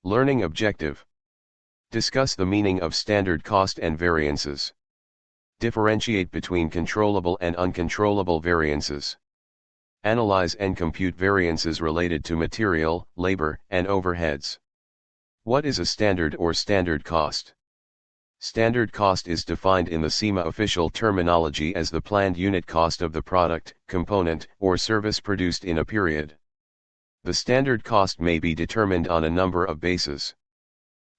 Learning objective. Discuss the meaning of standard cost and variances. Differentiate between controllable and uncontrollable variances. Analyze and compute variances related to material, labor, and overheads. What is a standard or standard cost? Standard cost is defined in the SEMA official terminology as the planned unit cost of the product, component, or service produced in a period. The standard cost may be determined on a number of bases.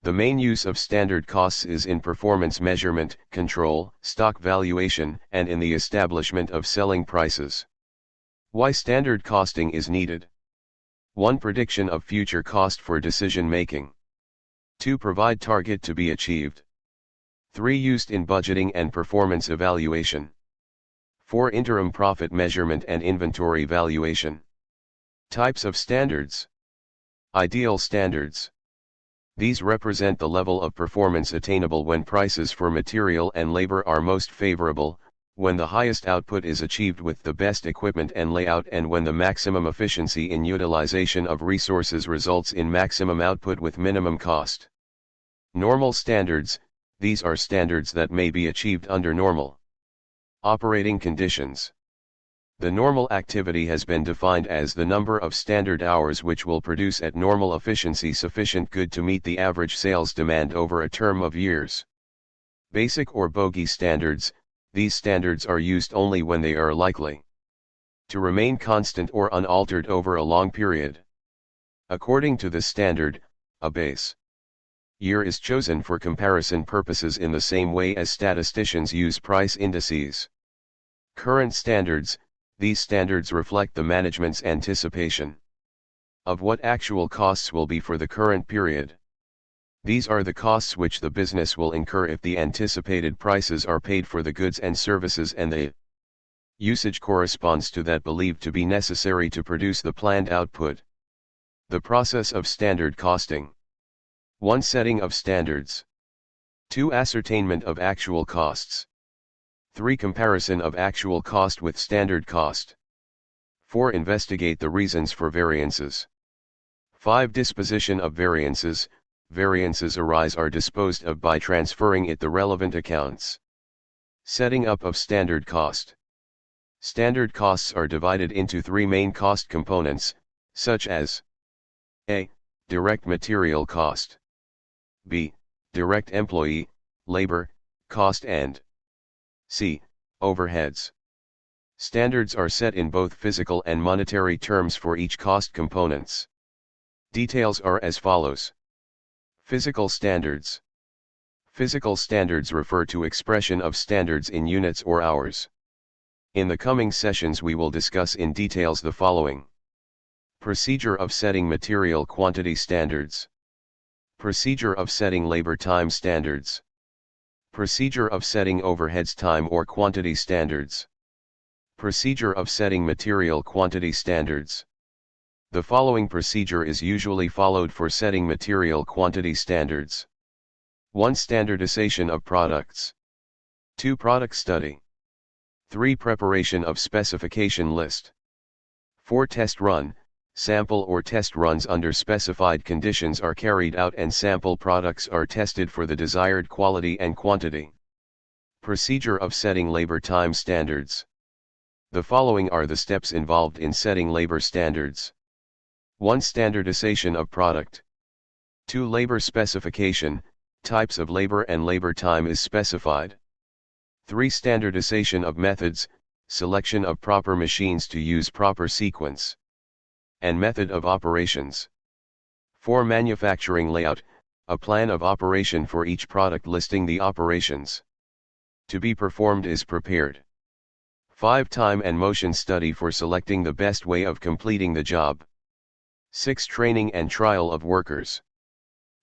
The main use of standard costs is in performance measurement, control, stock valuation, and in the establishment of selling prices. Why standard costing is needed? 1. Prediction of future cost for decision making. 2. Provide target to be achieved. 3. Used in budgeting and performance evaluation. 4. Interim profit measurement and inventory valuation. Types of standards. Ideal standards. These represent the level of performance attainable when prices for material and labor are most favorable, when the highest output is achieved with the best equipment and layout, and when the maximum efficiency in utilization of resources results in maximum output with minimum cost. Normal standards. These are standards that may be achieved under normal operating conditions. The normal activity has been defined as the number of standard hours which will produce at normal efficiency sufficient good to meet the average sales demand over a term of years. Basic or bogey standards. These standards are used only when they are likely to remain constant or unaltered over a long period. According to this standard, a base year is chosen for comparison purposes in the same way as statisticians use price indices. Current standards. These standards reflect the management's anticipation of what actual costs will be for the current period. These are the costs which the business will incur if the anticipated prices are paid for the goods and services, and the usage corresponds to that believed to be necessary to produce the planned output. The process of standard costing. 1. Setting of standards. 2. Ascertainment of actual costs. 3. Comparison of actual cost with standard cost. 4. Investigate the reasons for variances. 5. Disposition of variances. Variances arise or disposed of by transferring it the relevant accounts. Setting up of standard cost. Standard costs are divided into 3 main cost components, such as a. Direct material cost. b. Direct employee, labor, cost, and c. Overheads. Standards are set in both physical and monetary terms for each cost components. Details are as follows. Physical standards. Physical standards refer to expression of standards in units or hours. In the coming sessions we will discuss in details the following. Procedure of setting material quantity standards. Procedure of setting labor time standards. Procedure of setting overheads time or quantity standards. Procedure of setting material quantity standards. The following procedure is usually followed for setting material quantity standards. 1. Standardization of products. 2. Product study. 3. Preparation of specification list. 4. Test run. Sample or test runs under specified conditions are carried out and sample products are tested for the desired quality and quantity. Procedure of setting labor time standards. The following are the steps involved in setting labor standards. 1. Standardization of product. 2. Labor specification. Types of labor and labor time is specified. 3. Standardization of methods. Selection of proper machines to use proper sequence and method of operations. 4. Manufacturing layout. A plan of operation for each product listing the operations to be performed is prepared. 5. Time and motion study for selecting the best way of completing the job. 6. Training and trial of workers.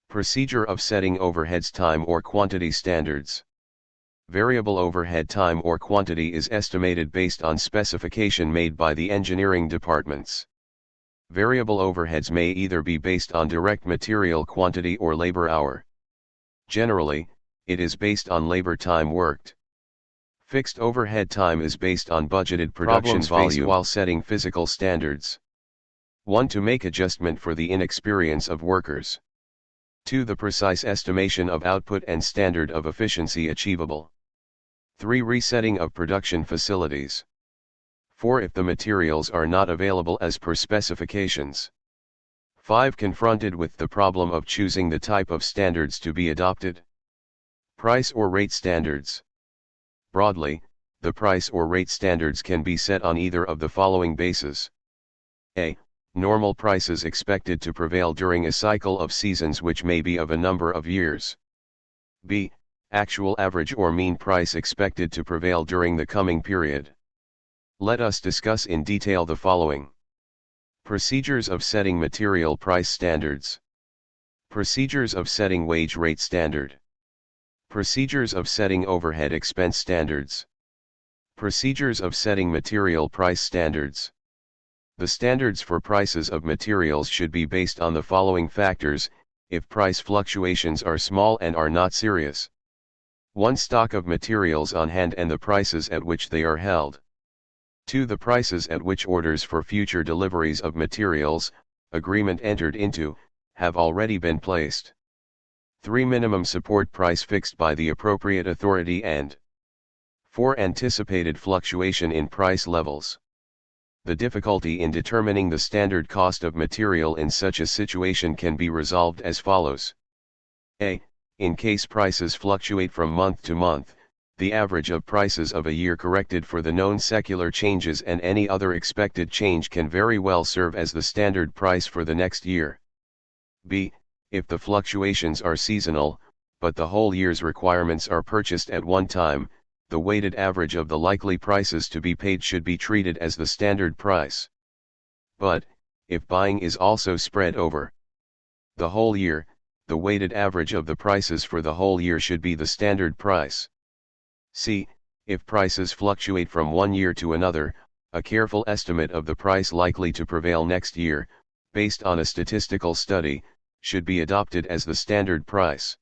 Procedure of setting overheads time or quantity standards. Variable overhead time or quantity is estimated based on specification made by the engineering departments. Variable overheads may either be based on direct material quantity or labor hour. Generally, it is based on labor time worked. Fixed overhead time is based on budgeted production volume while setting physical standards. 1. To make adjustment for the inexperience of workers. 2. The precise estimation of output and standard of efficiency achievable. 3. Resetting of production facilities. 4. If the materials are not available as per specifications. 5. Confronted with the problem of choosing the type of standards to be adopted. Price or rate standards. Broadly, the price or rate standards can be set on either of the following bases. A. Normal prices expected to prevail during a cycle of seasons which may be of a number of years. B. Actual average or mean price expected to prevail during the coming period. Let us discuss in detail the following. Procedures of setting material price standards. Procedures of setting wage rate standard. Procedures of setting overhead expense standards. Procedures of setting material price standards. The standards for prices of materials should be based on the following factors, if price fluctuations are small and are not serious. 1. Stock of materials on hand and the prices at which they are held. 2. The prices at which orders for future deliveries of materials, agreement entered into, have already been placed. 3. Minimum support price fixed by the appropriate authority and 4. Anticipated fluctuation in price levels. The difficulty in determining the standard cost of material in such a situation can be resolved as follows. A. In case prices fluctuate from month to month, the average of prices of a year corrected for the known secular changes and any other expected change can very well serve as the standard price for the next year. B. If the fluctuations are seasonal, but the whole year's requirements are purchased at one time, the weighted average of the likely prices to be paid should be treated as the standard price. But, if buying is also spread over the whole year, the weighted average of the prices for the whole year should be the standard price. C. If prices fluctuate from one year to another, a careful estimate of the price likely to prevail next year, based on a statistical study, should be adopted as the standard price.